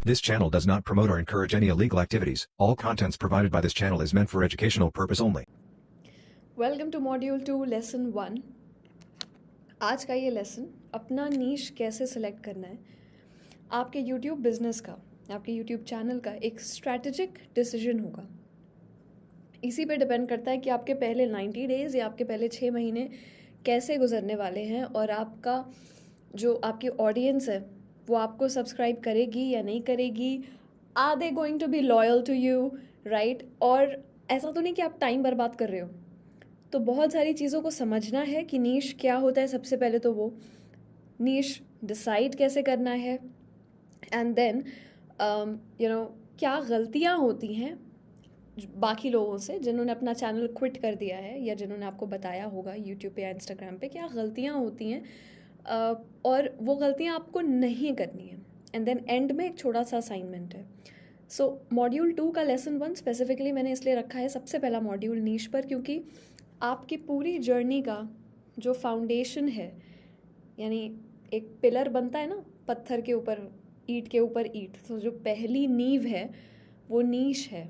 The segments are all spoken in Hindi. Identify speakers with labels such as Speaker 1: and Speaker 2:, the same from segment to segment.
Speaker 1: This channel does not promote or encourage any illegal activities. All contents provided by this channel is meant for educational purpose only.
Speaker 2: Welcome to module 2 lesson 1। आज का ये लेसन अपना नीश कैसे सिलेक्ट करना है आपके यूट्यूब बिजनेस का, आपके यूट्यूब चैनल का एक स्ट्रैटेजिक डिसीजन होगा। इसी पे डिपेंड करता है कि आपके पहले 90 डेज़ या आपके पहले 6 महीने कैसे गुजरने वाले हैं और आपका जो आपकी ऑडियंस है वो आपको सब्सक्राइब करेगी या नहीं करेगी। Are they going to be loyal to you, right? और ऐसा तो नहीं कि आप टाइम बर्बाद कर रहे हो। तो बहुत सारी चीज़ों को समझना है कि नीश क्या होता है। सबसे पहले तो वो नीश डिसाइड कैसे करना है, एंड देन क्या गलतियाँ होती हैं बाकी लोगों से जिन्होंने अपना चैनल क्विट कर दिया है या जिन्होंने आपको बताया होगा यूट्यूब पे या इंस्टाग्राम पे क्या गलतियाँ होती हैं, और वो गलतियाँ आपको नहीं करनी है। एंड देन एंड में एक छोटा सा असाइनमेंट है। सो मॉड्यूल 2 का लेसन 1 स्पेसिफिकली मैंने इसलिए रखा है सबसे पहला मॉड्यूल नीश पर, क्योंकि आपकी पूरी जर्नी का जो फाउंडेशन है, यानी एक पिलर बनता है ना पत्थर के ऊपर, ईंट के ऊपर ईंट, तो जो पहली नींव है वो नीश है।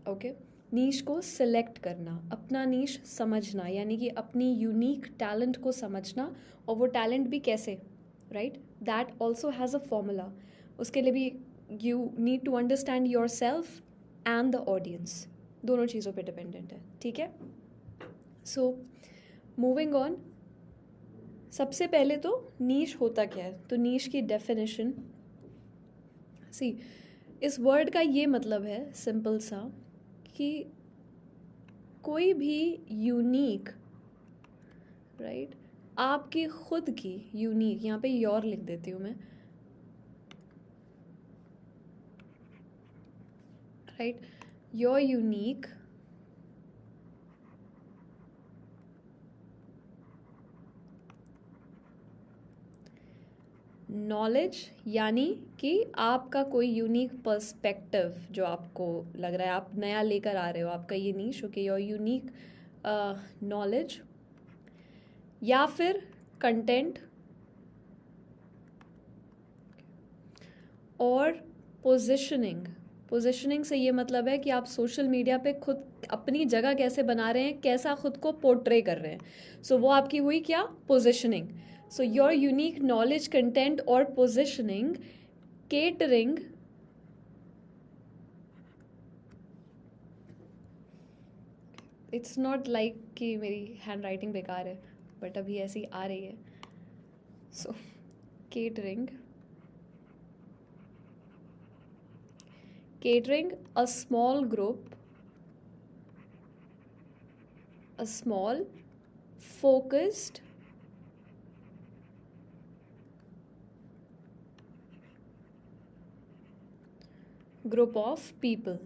Speaker 2: ओके, नीश को सिलेक्ट करना, अपना नीश समझना, यानी कि अपनी यूनिक टैलेंट को समझना, और वो टैलेंट भी कैसे, right? That also has a formula. उसके लिए भी you need to understand your self and the audience, दोनों चीज़ों पे डिपेंडेंट है। ठीक है, सो मूविंग ऑन। सबसे पहले तो नीश होता क्या है, तो नीश की डेफिनेशन सी, इस वर्ड का ये मतलब है सिंपल सा कि कोई भी यूनिक, राइट, आपकी खुद की यूनिक, यहाँ पे योर लिख देती हूँ मैं, राइट, योर यूनिक नॉलेज, यानी कि आपका कोई यूनिक पर्सपेक्टिव जो आपको लग रहा है आप नया लेकर आ रहे हो, आपका ये नीश, ओके, योर यूनिक नॉलेज, या फिर कंटेंट, और पोजिशनिंग। पोजिशनिंग से ये मतलब है कि आप सोशल मीडिया पे खुद अपनी जगह कैसे बना रहे हैं, कैसा खुद को पोर्ट्रे कर रहे हैं। सो वो आपकी हुई क्या, positioning. So your unique knowledge, content और positioning catering it's not like कि मेरी हैंड राइटिंग बेकार है, बट अभी ऐसी आ रही है। सो catering a small group, a small focused group of people।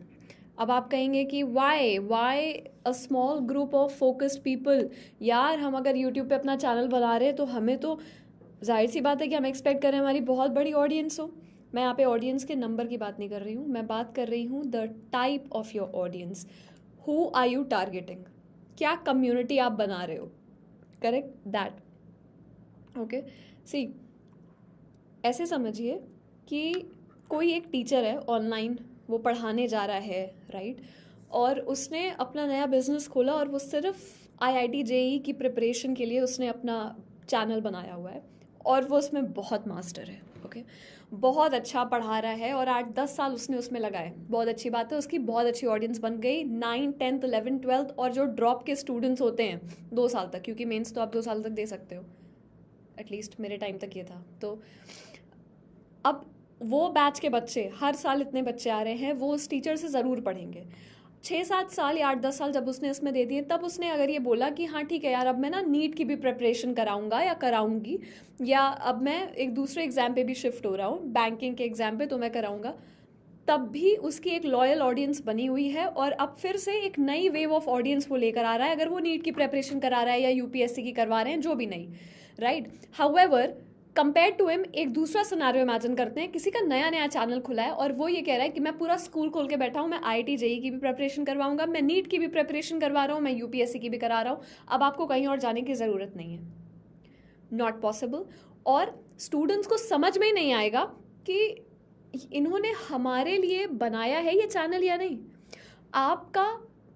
Speaker 2: अब आप कहेंगे कि why a small group of focused people. यार, हम अगर यूट्यूब पे अपना चैनल बना रहे हैं तो हमें तो जाहिर सी बात है कि हम एक्सपेक्ट करें हमारी बहुत बड़ी ऑडियंस हो। मैं यहाँ पे ऑडियंस के नंबर की बात नहीं कर रही हूँ, मैं बात कर रही हूँ the type of your audience. Who are you targeting, क्या कम्युनिटी आप बना रहे हो, करेक्ट दैट। ओके, सी, ऐसे समझिए कि कोई एक टीचर है ऑनलाइन, वो पढ़ाने जा रहा है, राइट, और उसने अपना नया बिजनेस खोला और वो सिर्फ IIT JEE की प्रिपरेशन के लिए उसने अपना चैनल बनाया हुआ है और वो उसमें बहुत मास्टर है। ओके, बहुत अच्छा पढ़ा रहा है और 8-10 साल उसने उसमें लगाए। बहुत अच्छी बात है, उसकी बहुत अच्छी ऑडियंस बन गई। 9, 10th, 11th, 12th और जो ड्रॉप के स्टूडेंट्स होते हैं 2 साल तक, क्योंकि मेंस तो आप 2 साल तक दे सकते हो, एटलीस्ट मेरे टाइम तक ये था। तो अब वो बैच के बच्चे, हर साल इतने बच्चे आ रहे हैं, वो उस टीचर से ज़रूर पढ़ेंगे। 6-7 साल या 8-10 साल जब उसने इसमें दे दिए, तब उसने अगर ये बोला कि हाँ ठीक है यार, अब मैं ना नीट की भी प्रिपरेशन कराऊंगा या कराऊंगी, या अब मैं एक दूसरे एग्ज़ाम पे भी शिफ्ट हो रहा हूँ, बैंकिंग के एग्ज़ाम पे, तो मैं कराऊंगा, तब भी उसकी एक लॉयल ऑडियंस बनी हुई है और अब फिर से एक नई वेव ऑफ ऑडियंस वो लेकर आ रहा है। अगर वो नीट की प्रिपरेशन करा रहा है या UPSC की करवा रहे हैं, जो भी नहीं, right. However, compare to him एक दूसरा सिनेरियो इमेजिन करते हैं, किसी का नया नया चैनल खुला है और वो ये कह रहा है कि मैं पूरा स्कूल खोल के बैठा हूँ, मैं IIT JEE की भी प्रिपरेशन करवाऊंगा, मैं नीट की भी प्रिपरेशन करवा रहा हूँ, मैं UPSC की भी करा रहा हूँ, अब आपको कहीं और जाने की ज़रूरत नहीं है। Not possible. और स्टूडेंट्स को समझ में ही नहीं आएगा कि इन्होंने हमारे लिए बनाया है ये चैनल या नहीं? आपका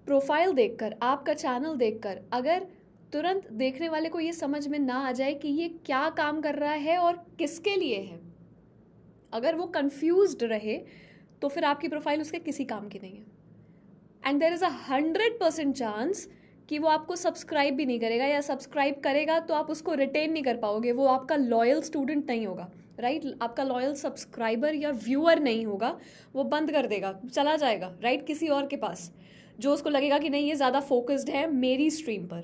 Speaker 2: प्रोफाइल देखकर, आपका चैनल देखकर अगर तुरंत देखने वाले को ये समझ में ना आ जाए कि ये क्या काम कर रहा है और किसके लिए है, अगर वो कंफ्यूज्ड रहे, तो फिर आपकी प्रोफाइल उसके किसी काम की नहीं है. एंड देयर इज़ 100% चांस कि वो आपको सब्सक्राइब भी नहीं करेगा, या सब्सक्राइब करेगा तो आप उसको रिटेन नहीं कर पाओगे, वो आपका लॉयल स्टूडेंट नहीं होगा, राइट? आपका लॉयल सब्सक्राइबर या व्यूअर नहीं होगा, वो बंद कर देगा, चला जाएगा, राइट, किसी और के पास, जो उसको लगेगा कि नहीं ये ज़्यादा फोकस्ड है मेरी स्ट्रीम पर.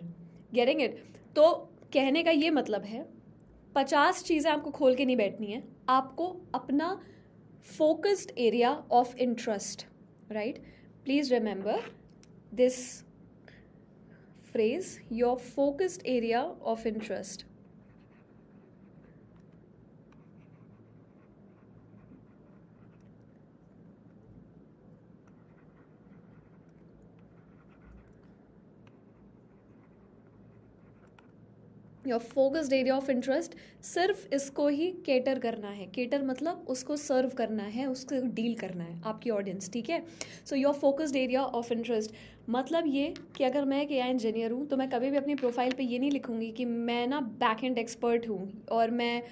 Speaker 2: Getting it? तो कहने का ये मतलब है 50 चीज़ें आपको खोल के नहीं बैठनी है, आपको अपना focused area of interest, right? Please remember this phrase, your focused area of interest. Your focused area of interest, सिर्फ इसको ही केटर करना है. केटर मतलब उसको सर्व करना है, उसको डील करना है आपकी ऑडियंस, ठीक है? So your focused area of interest मतलब ये कि अगर मैं एक AI इंजीनियर हूँ तो मैं कभी भी अपनी प्रोफाइल पे ये नहीं लिखूँगी कि मैं ना बैक एंड एक्सपर्ट हूँ और मैं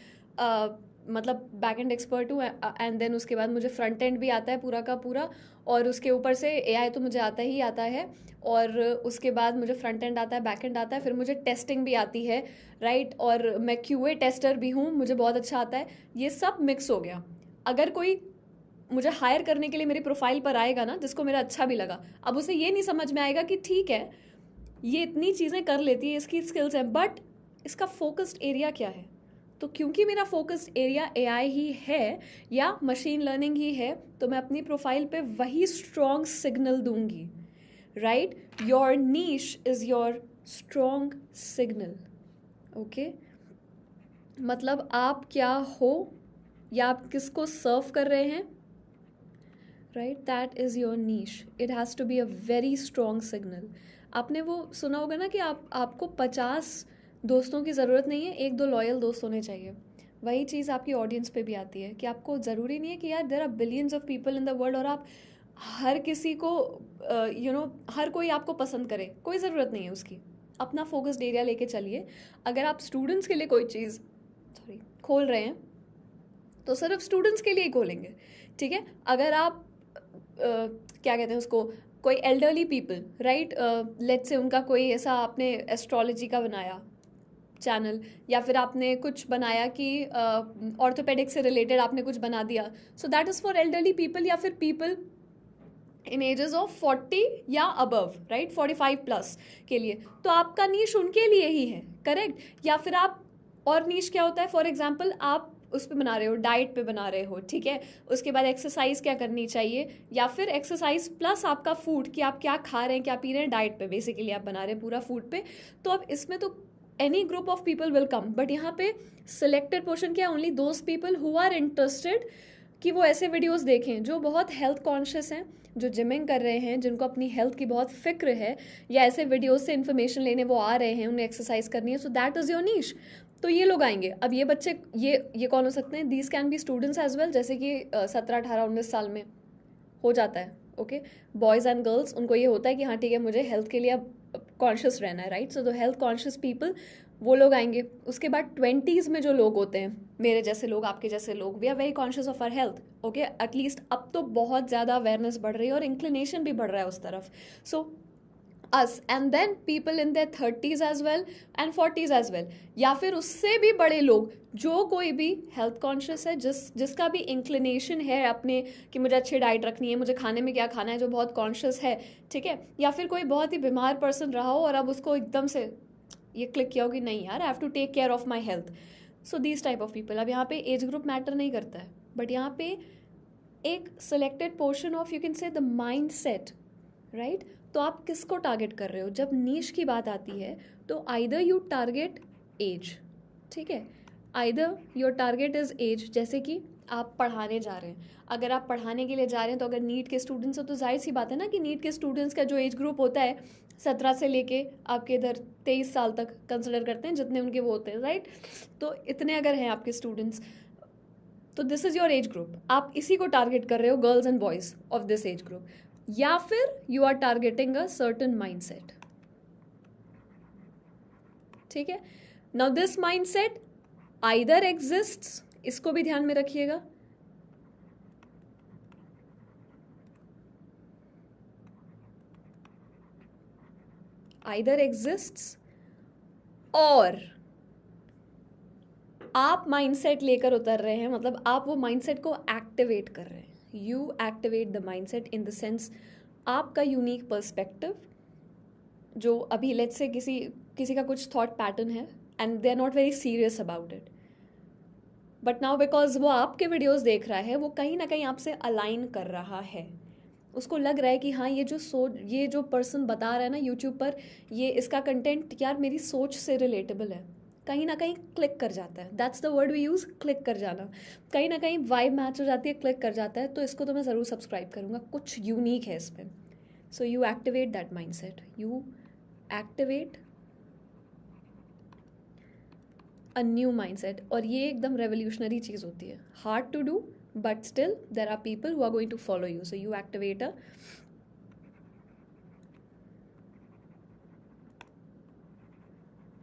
Speaker 2: मतलब बैक एंड एक्सपर्ट हूँ, एंड देन उसके बाद मुझे फ्रंट एंड भी आता है पूरा का पूरा, और उसके ऊपर से AI तो मुझे आता ही आता है, और उसके बाद मुझे फ्रंट एंड आता है, बैक एंड आता है, फिर मुझे टेस्टिंग भी आती है, राइट? और मैं QA टेस्टर भी हूँ, मुझे बहुत अच्छा आता है. ये सब मिक्स हो गया. अगर कोई मुझे हायर करने के लिए मेरी प्रोफाइल पर आएगा ना, जिसको मेरा अच्छा भी लगा, अब उसे ये नहीं समझ में आएगा कि ठीक है ये इतनी चीज़ें कर लेती है, इसकी स्किल्स हैं, बट इसका फोकस्ड एरिया क्या है? तो क्योंकि मेरा फोकस्ड एरिया AI ही है या मशीन लर्निंग ही है, तो मैं अपनी प्रोफाइल पे वही स्ट्रॉन्ग सिग्नल दूंगी, right? Your niche is your strong signal. Okay, मतलब आप क्या हो या आप किसको सर्व कर रहे हैं, right? That is your niche. It has to be a very strong signal. आपने वो सुना होगा ना कि आपको 50 दोस्तों की ज़रूरत नहीं है, 1-2 लॉयल दोस्त होने चाहिए. वही चीज़ आपकी ऑडियंस पे भी आती है कि आपको ज़रूरी नहीं है कि यार there are billions of people in the world और आप हर किसी को हर कोई आपको पसंद करे, कोई ज़रूरत नहीं है उसकी. अपना फोकस्ड एरिया लेके चलिए. अगर आप स्टूडेंट्स के लिए कोई चीज़ खोल रहे हैं तो सिर्फ स्टूडेंट्स के लिए ही खोलेंगे, ठीक है? अगर आप क्या कहते हैं उसको, कोई elderly people, right, let's say उनका कोई ऐसा आपने एस्ट्रोलॉजी का बनाया चैनल, या फिर आपने कुछ बनाया कि ऑर्थोपेडिक से रिलेटेड आपने कुछ बना दिया, so that is for elderly people या फिर पीपल इन एजेस ऑफ 40 या अबव, राइट, 45 प्लस के लिए. तो आपका नीश उनके लिए ही है, करेक्ट? या फिर आप, और नीश क्या होता है, फॉर एग्जाम्पल आप उस पे बना रहे हो, डाइट पे बना रहे हो, ठीक है? उसके बाद एक्सरसाइज क्या करनी चाहिए, या फिर एक्सरसाइज प्लस आपका फूड, कि आप क्या खा रहे हैं, क्या पी रहे हैं, डाइट पे बेसिकली आप बना रहे हैं पूरा फूड पे. तो अब इसमें तो any group of people will come, but यहाँ पे सिलेक्टेड पोर्शन क्या है, only those people who are interested कि वो ऐसे वीडियोस देखें जो बहुत हेल्थ कॉन्शियस हैं, जो जिमिंग कर रहे हैं, जिनको अपनी हेल्थ की बहुत फिक्र है, या ऐसे वीडियोस से इन्फॉर्मेशन लेने वो आ रहे हैं, उन्हें एक्सरसाइज करनी है. सो दैट इज़ योर नीश. तो ये लोग आएंगे. अब ये बच्चे, ये कौन हो सकते हैं? These can be students as well, जैसे कि 17, 18, 19 साल में हो जाता है, ओके? बॉयज़ एंड गर्ल्स, उनको ये होता है कि हाँ ठीक है मुझे हेल्थ के लिए अब कॉन्शियस रहना है, right? So the health conscious people, वो लोग आएंगे. उसके बाद 20s में जो लोग होते हैं, मेरे जैसे लोग, आपके जैसे लोग, we are very conscious of our health, okay? At least अब तो बहुत ज़्यादा अवेयरनेस बढ़ रही है और इंक्लिनेशन भी बढ़ रहा है उस तरफ. सो us, and then people in their 30s as well and 40s as well, या फिर उससे भी बड़े लोग, जो कोई भी हेल्थ कॉन्शियस है, जिसका भी इंक्लिनेशन है अपने कि मुझे अच्छी डाइट रखनी है, मुझे खाने में क्या खाना है, जो बहुत कॉन्शियस है, ठीक है? या फिर कोई बहुत ही बीमार पर्सन रहा हो और अब उसको एकदम से ये क्लिक किया हो कि नहीं यार, I have to take care of my health. So these type of people. अब यहाँ पे एज ग्रुप मैटर नहीं करता है, बट यहाँ पे एक selected portion of, you can say, the mind set, right? तो आप किसको टारगेट कर रहे हो? जब नीश की बात आती है तो आइदर यू टारगेट एज, ठीक है? Either your target is age. जैसे कि आप पढ़ाने जा रहे हैं, अगर आप पढ़ाने के लिए जा रहे हैं तो अगर नीट के स्टूडेंट्स हो तो जाहिर सी बात है ना कि नीट के स्टूडेंट्स का जो एज ग्रुप होता है 17 से लेके आपके इधर 23 साल तक कंसिडर करते हैं, जितने उनके वो होते हैं, राइट? तो इतने अगर हैं आपके स्टूडेंट्स, तो this is your age group, आप इसी को टारगेट कर रहे हो, girls and boys of this age group, या फिर you are targeting a certain mind set. ठीक है. Now this mind set either exists, इसको भी ध्यान में रखिएगा, आइदर एग्जिस्ट्स, और आप माइंडसेट लेकर उतर रहे हैं, मतलब आप वो माइंडसेट को एक्टिवेट कर रहे हैं. You activate the mindset in the sense आपका यूनिक पर्सपेक्टिव, जो अभी लेट्स से किसी का कुछ थॉट पैटर्न है and they are not very serious about it, but now because वो आपके वीडियोस देख रहा है, वो कहीं ना कहीं आपसे अलाइन कर रहा है, उसको लग रहा है कि हाँ ये जो पर्सन बता रहा है ना यूट्यूब पर, ये इसका कंटेंट यार मेरी सोच से रिलेटेबल है, कहीं ना कहीं क्लिक कर जाता है. That's the word we use, click कर जाना. कहीं ना कहीं वाइब मैच हो जाती है, क्लिक कर जाता है, तो इसको तो मैं ज़रूर सब्सक्राइब करूँगा, कुछ यूनिक है इस पर. So you activate that mind set, you activate a new mind set. और ये एकदम रेवोल्यूशनरी चीज़ होती है, hard to do, but still there are people who are going to follow you. So you activate a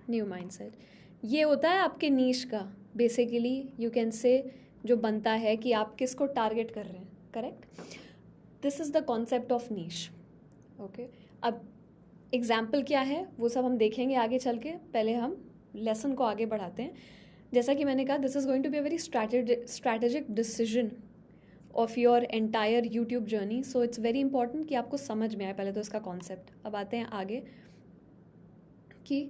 Speaker 2: new mindset. ये होता है आपके नीश का, बेसिकली यू कैन से, जो बनता है कि आप किसको टारगेट कर रहे हैं. Correct. This is the concept of niche. Okay. अब एग्जाम्पल क्या है वो सब हम देखेंगे आगे चल के, पहले हम लेसन को आगे बढ़ाते हैं. जैसा कि मैंने कहा, this is going to be a very strategic decision of your entire YouTube journey. So it's very important कि आपको समझ में आए पहले तो इसका कॉन्सेप्ट. अब आते हैं आगे कि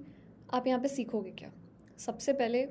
Speaker 2: आप यहाँ पे सीखोगे क्या. सबसे पहले